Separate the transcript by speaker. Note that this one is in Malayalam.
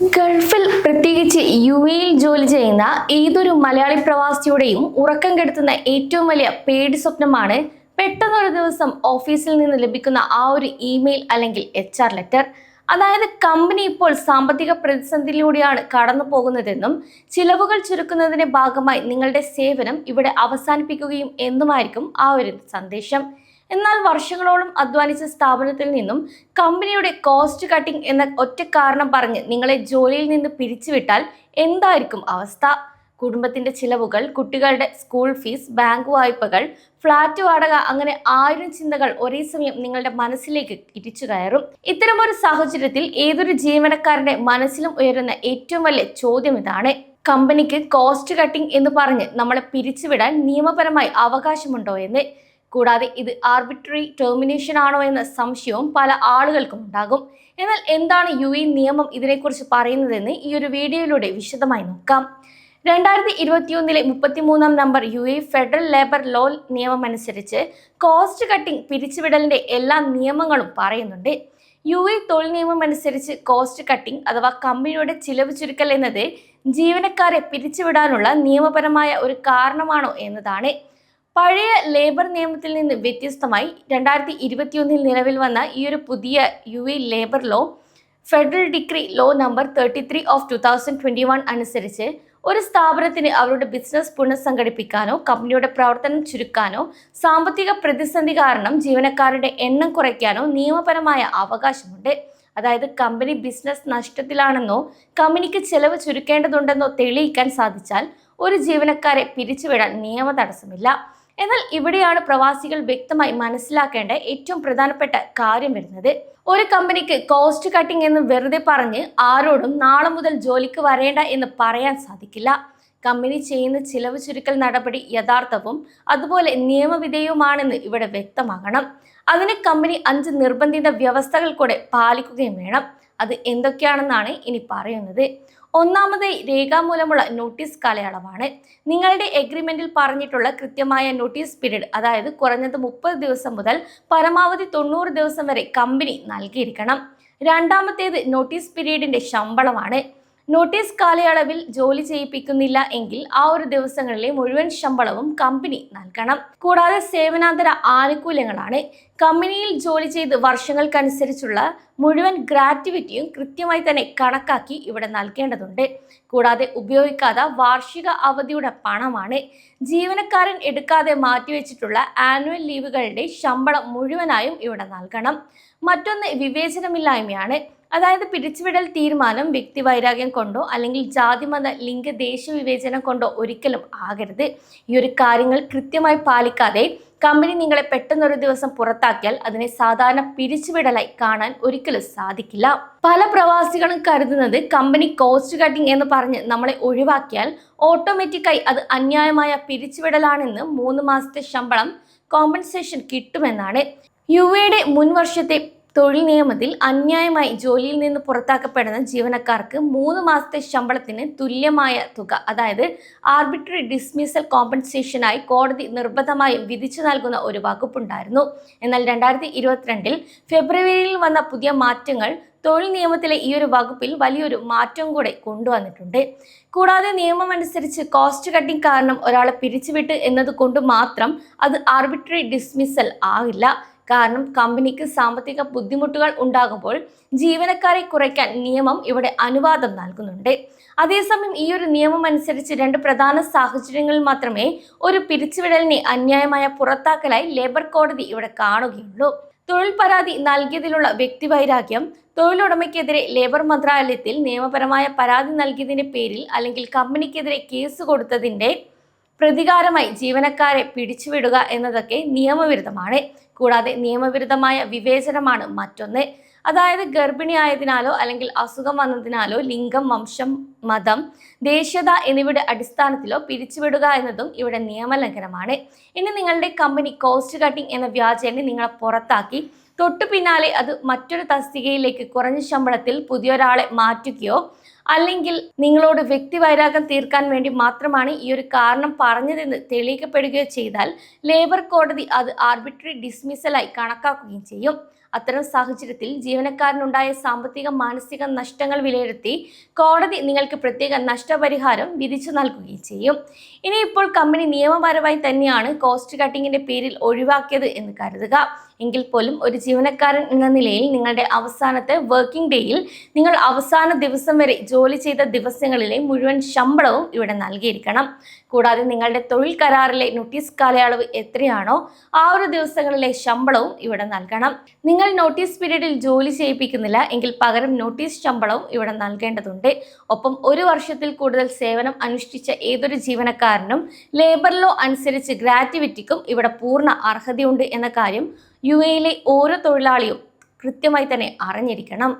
Speaker 1: ഗൾഫിൽ പ്രത്യേകിച്ച് യുഎഇയിൽ ജോലി ചെയ്യുന്ന ഏതൊരു മലയാളി പ്രവാസിയുടെയും ഉറക്കം കെടുത്തുന്ന ഏറ്റവും വലിയ പേടി സ്വപ്നമാണ് പെട്ടെന്നൊരു ദിവസം ഓഫീസിൽ നിന്ന് ലഭിക്കുന്ന ആ ഒരു ഇമെയിൽ അല്ലെങ്കിൽ HR ലെറ്റർ. അതായത് കമ്പനി ഇപ്പോൾ സാമ്പത്തിക പ്രതിസന്ധിയിലൂടെയാണ് കടന്നു പോകുന്നതെന്നും ചിലവുകൾ ചുരുക്കുന്നതിന്റെ ഭാഗമായി നിങ്ങളുടെ സേവനം ഇവിടെ അവസാനിപ്പിക്കുകയും എന്നുമായിരിക്കും ആ ഒരു സന്ദേശം. എന്നാൽ വർഷങ്ങളോളം അധ്വാനിച്ച സ്ഥാപനത്തിൽ നിന്നും കമ്പനിയുടെ കോസ്റ്റ് കട്ടിംഗ് എന്ന ഒറ്റ കാരണം പറഞ്ഞ് നിങ്ങളെ ജോലിയിൽ നിന്ന് പിരിച്ചുവിട്ടാൽ എന്തായിരിക്കും അവസ്ഥ? കുടുംബത്തിന്റെ ചിലവുകൾ, കുട്ടികളുടെ സ്കൂൾ ഫീസ്, ബാങ്ക് വായ്പകൾ, ഫ്ലാറ്റ് വാടക, അങ്ങനെ 1000 ചിന്തകൾ ഒരേ സമയം നിങ്ങളുടെ മനസ്സിലേക്ക് ഇടിച്ചു കയറും. ഇത്തരമൊരു സാഹചര്യത്തിൽ ഏതൊരു ജീവനക്കാരന്റെ മനസ്സിലും ഉയരുന്ന ഏറ്റവും വലിയ ചോദ്യം ഇതാണ്: കമ്പനിക്ക് കോസ്റ്റ് കട്ടിംഗ് എന്ന് പറഞ്ഞ് നമ്മളെ പിരിച്ചുവിടാൻ നിയമപരമായി അവകാശമുണ്ടോ എന്ന്. കൂടാതെ ഇത് ആർബിട്രറി ടെർമിനേഷൻ ആണോ എന്ന സംശയവും പല ആളുകൾക്കും ഉണ്ടാകും. എന്നാൽ എന്താണ് UAE നിയമം ഇതിനെക്കുറിച്ച് പറയുന്നതെന്ന് ഈ ഒരു വീഡിയോയിലൂടെ വിശദമായി നോക്കാം. 2021 33-ാം number UAE federal labour law നിയമം അനുസരിച്ച് കോസ്റ്റ് കട്ടിംഗ് പിരിച്ചുവിടലിന്റെ എല്ലാ നിയമങ്ങളും പറയുന്നുണ്ട്. UAE തൊഴിൽ നിയമം അനുസരിച്ച് കോസ്റ്റ് കട്ടിംഗ് അഥവാ കമ്പനിയുടെ ചിലവ് ചുരുക്കൽ എന്നത് ജീവനക്കാരെ പിരിച്ചുവിടാനുള്ള നിയമപരമായ ഒരു കാരണമാണോ എന്നതാണ്. പഴയ ലേബർ നിയമത്തിൽ നിന്ന് വ്യത്യസ്തമായി 2021 നിലവിൽ വന്ന ഈ ഒരു പുതിയ UAE labour law federal decree law number 33 of 2021 അനുസരിച്ച് ഒരു സ്ഥാപനത്തിന് അവരുടെ ബിസിനസ് പുനഃസംഘടിപ്പിക്കാനോ കമ്പനിയുടെ പ്രവർത്തനം ചുരുക്കാനോ സാമ്പത്തിക പ്രതിസന്ധി കാരണം ജീവനക്കാരുടെ എണ്ണം കുറയ്ക്കാനോ നിയമപരമായ അവകാശമുണ്ട്. അതായത് കമ്പനി ബിസിനസ് നഷ്ടത്തിലാണെന്നോ കമ്പനിക്ക് ചെലവ് ചുരുക്കേണ്ടതുണ്ടെന്നോ തെളിയിക്കാൻ സാധിച്ചാൽ ഒരു ജീവനക്കാരെ പിരിച്ചുവിടാൻ നിയമ തടസ്സമില്ല. എന്നാൽ ഇവിടെയാണ് പ്രവാസികൾ വ്യക്തമായി മനസ്സിലാക്കേണ്ട ഏറ്റവും പ്രധാനപ്പെട്ട കാര്യം വരുന്നത്. ഒരു കമ്പനിക്ക് കോസ്റ്റ് കട്ടിംഗ് എന്ന് വെറുതെ പറഞ്ഞ് ആരോടും നാളെ മുതൽ ജോലിക്ക് വരേണ്ട എന്ന് പറയാൻ സാധിക്കില്ല. കമ്പനി ചെയ്യുന്ന ചിലവ് ചുരുക്കൽ നടപടി യഥാർത്ഥവും അതുപോലെ നിയമവിധേയവുമാണെന്ന് ഇവിടെ വ്യക്തമാകണം. അതിന് കമ്പനി 5 നിർബന്ധിത വ്യവസ്ഥകൾ കൂടെ പാലിക്കുകയും വേണം. അത് എന്തൊക്കെയാണെന്നാണ് ഇനി പറയുന്നത്. ഒന്നാമതായി രേഖാമൂലമുള്ള നോട്ടീസ് കാലയളവാണ്. നിങ്ങളുടെ എഗ്രിമെന്റിൽ പറഞ്ഞിട്ടുള്ള കൃത്യമായ നോട്ടീസ് പീരീഡ്, അതായത് കുറഞ്ഞത് 30 ദിവസം മുതൽ പരമാവധി 90 ദിവസം വരെ കമ്പനി നൽകിയിരിക്കണം. രണ്ടാമത്തേത് നോട്ടീസ് പീരീഡിന്റെ ശമ്പളമാണ്. നോട്ടീസ് കാലയളവിൽ ജോലി ചെയ്യിപ്പിക്കുന്നില്ല എങ്കിൽ ആ ഒരു ദിവസങ്ങളിലെ മുഴുവൻ ശമ്പളവും കമ്പനി നൽകണം. കൂടാതെ സേവനാന്തര ആനുകൂല്യങ്ങളാണ്. കമ്പനിയിൽ ജോലി ചെയ്ത് വർഷങ്ങൾക്കനുസരിച്ചുള്ള മുഴുവൻ ഗ്രാറ്റുവിറ്റിയും കൃത്യമായി തന്നെ കണക്കാക്കി ഇവിടെ നൽകേണ്ടതുണ്ട്. കൂടാതെ ഉപയോഗിക്കാത്ത വാർഷിക അവധിയുടെ പണമാണ്. ജീവനക്കാരൻ എടുക്കാതെ മാറ്റിവെച്ചിട്ടുള്ള ആനുവൽ ലീവുകളുടെ ശമ്പളം മുഴുവനായും ഇവിടെ നൽകണം. മറ്റൊന്ന് വിവേചനമില്ലായ്മയാണ്. അതായത് പിരിച്ചുവിടൽ തീരുമാനം വ്യക്തിവൈരാഗ്യം കൊണ്ടോ അല്ലെങ്കിൽ ജാതിമത ലിംഗ ദേശ വിവേചനം കൊണ്ടോ ഒരിക്കലും ആകരുത്. ഈ ഒരു കാര്യങ്ങൾ കൃത്യമായി പാലിക്കാതെ കമ്പനി നിങ്ങളെ പെട്ടെന്നൊരു ദിവസം പുറത്താക്കിയാൽ അതിനെ സാധാരണ പിരിച്ചുവിടലായി കാണാൻ ഒരിക്കലും സാധിക്കില്ല. പല പ്രവാസികളും കരുതുന്നത് കമ്പനി കോസ്റ്റ് കട്ടിംഗ് എന്ന് പറഞ്ഞ് നമ്മളെ ഒഴിവാക്കിയാൽ ഓട്ടോമാറ്റിക്കായി അത് അന്യായമായ പിരിച്ചുവിടലാണെന്ന് 3 മാസത്തെ ശമ്പളം കോമ്പൻസേഷൻ കിട്ടുമെന്നാണ്. UAEയുടെ മുൻ വർഷത്തെ തൊഴിൽ നിയമത്തിൽ അന്യായമായി ജോലിയിൽ നിന്ന് പുറത്താക്കപ്പെടുന്ന ജീവനക്കാർക്ക് 3 മാസത്തെ ശമ്പളത്തിന് തുല്യമായ തുക, അതായത് ആർബിട്രറി ഡിസ്മിസൽ കോമ്പൻസേഷനായി കോടതി നിർബന്ധമായും വിധിച്ചു നൽകുന്ന ഒരു വകുപ്പുണ്ടായിരുന്നു. എന്നാൽ 2022 ഫെബ്രുവരിയിൽ വന്ന പുതിയ മാറ്റങ്ങൾ തൊഴിൽ നിയമത്തിലെ ഈ ഒരു വകുപ്പിൽ വലിയൊരു മാറ്റം കൂടെ കൊണ്ടുവന്നിട്ടുണ്ട്. കൂടാതെ നിയമം അനുസരിച്ച് കോസ്റ്റ് കട്ടിംഗ് കാരണം ഒരാളെ പിരിച്ചുവിട്ട് എന്നതുകൊണ്ട് മാത്രം അത് ആർബിട്രറി ഡിസ്മിസൽ ആവില്ല. കാരണം കമ്പനിക്ക് സാമ്പത്തിക ബുദ്ധിമുട്ടുകൾ ഉണ്ടാകുമ്പോൾ ജീവനക്കാരെ കുറയ്ക്കാൻ നിയമം ഇവിടെ അനുവാദം നൽകുന്നുണ്ട്. അതേസമയം ഈ ഒരു നിയമം അനുസരിച്ച് 2 പ്രധാന സാഹചര്യങ്ങളിൽ മാത്രമേ ഒരു പിരിച്ചുവിടലിനെ അന്യായമായ പുറത്താക്കലായി ലേബർ കോടതി ഇവിടെ കാണുകയുള്ളൂ. തൊഴിൽ പരാതി നൽകിയതിലുള്ള വ്യക്തിവൈരാഗ്യം, തൊഴിലുടമയ്ക്കെതിരെ ലേബർ മന്ത്രാലയത്തിൽ നിയമപരമായ പരാതി നൽകിയതിന്റെ പേരിൽ അല്ലെങ്കിൽ കമ്പനിക്കെതിരെ കേസ് കൊടുത്തതിന്റെ പ്രതികാരമായി ജീവനക്കാരെ പിടിച്ചുവിടുക എന്നതൊക്കെ നിയമവിരുദ്ധമാണ്. കൂടാതെ നിയമവിരുദ്ധമായ വിവേചനമാണ് മറ്റൊന്ന്. അതായത് ഗർഭിണിയായതിനാലോ അല്ലെങ്കിൽ അസുഖം വന്നതിനാലോ ലിംഗം, വംശം, മതം, ദേശീയത എന്നിവയുടെ അടിസ്ഥാനത്തിലോ പിരിച്ചുവിടുക എന്നതും ഇവിടെ നിയമലംഘനമാണ്. ഇനി നിങ്ങളുടെ കമ്പനി കോസ്റ്റ് കട്ടിംഗ് എന്ന വ്യാജേന നിങ്ങളെ പുറത്താക്കി തൊട്ടു പിന്നാലെ അത് മറ്റൊരു തസ്തികയിലേക്ക് കുറഞ്ഞ ശമ്പളത്തിൽ പുതിയൊരാളെ മാറ്റുകയോ അല്ലെങ്കിൽ നിങ്ങളോട് വ്യക്തിവൈരാഗ്യം തീർക്കാൻ വേണ്ടി മാത്രമാണ് ഈ ഒരു കാരണം പറഞ്ഞതെന്ന് തെളിയിക്കപ്പെടുകയോ ചെയ്താൽ ലേബർ കോടതി അത് ആർബിട്രറി ഡിസ്മിസലായി കണക്കാക്കുകയും ചെയ്യും. അത്തരം സാഹചര്യത്തിൽ ജീവനക്കാരനുണ്ടായ സാമ്പത്തിക മാനസിക നഷ്ടങ്ങൾ വിലയിരുത്തി കോടതി നിങ്ങൾക്ക് പ്രത്യേക നഷ്ടപരിഹാരം വിധിച്ചു നൽകുകയും ചെയ്യും. ഇനിയിപ്പോൾ കമ്പനി നിയമപരമായി തന്നെയാണ് കോസ്റ്റ് കട്ടിങ്ങിന്റെ പേരിൽ ഒഴിവാക്കിയത് എന്ന് കരുതുക. എങ്കിൽ പോലും ഒരു ജീവനക്കാരൻ എന്ന നിലയിൽ നിങ്ങളുടെ അവസാനത്തെ വർക്കിംഗ് ഡേയിൽ നിങ്ങൾ അവസാന ദിവസം വരെ ജോലി ചെയ്ത ദിവസങ്ങളിലെ മുഴുവൻ ശമ്പളവും ഇവിടെ നൽകിയിരിക്കണം. കൂടാതെ നിങ്ങളുടെ തൊഴിൽ കരാറിലെ നോട്ടീസ് കാലയളവ് എത്രയാണോ ആ ഒരു ദിവസങ്ങളിലെ ശമ്പളവും ഇവിടെ നൽകണം. നിങ്ങൾ നോട്ടീസ് പീരീഡിൽ ജോലി ചെയ്യിപ്പിക്കുന്നില്ല എങ്കിൽ പകരം നോട്ടീസ് ശമ്പളവും ഇവിടെ നൽകേണ്ടതുണ്ട്. ഒപ്പം 1 വർഷത്തിൽ കൂടുതൽ സേവനം അനുഷ്ഠിച്ച ഏതൊരു ജീവനക്കാരനും ലേബർ ലോ അനുസരിച്ച് ഗ്രാറ്റുവിറ്റിക്കും ഇവിടെ പൂർണ്ണ അർഹതയുണ്ട് എന്ന കാര്യം UAE-യിലെ ഓരോ തൊഴിലാളിയും കൃത്യമായി തന്നെ അറിഞ്ഞിരിക്കണം.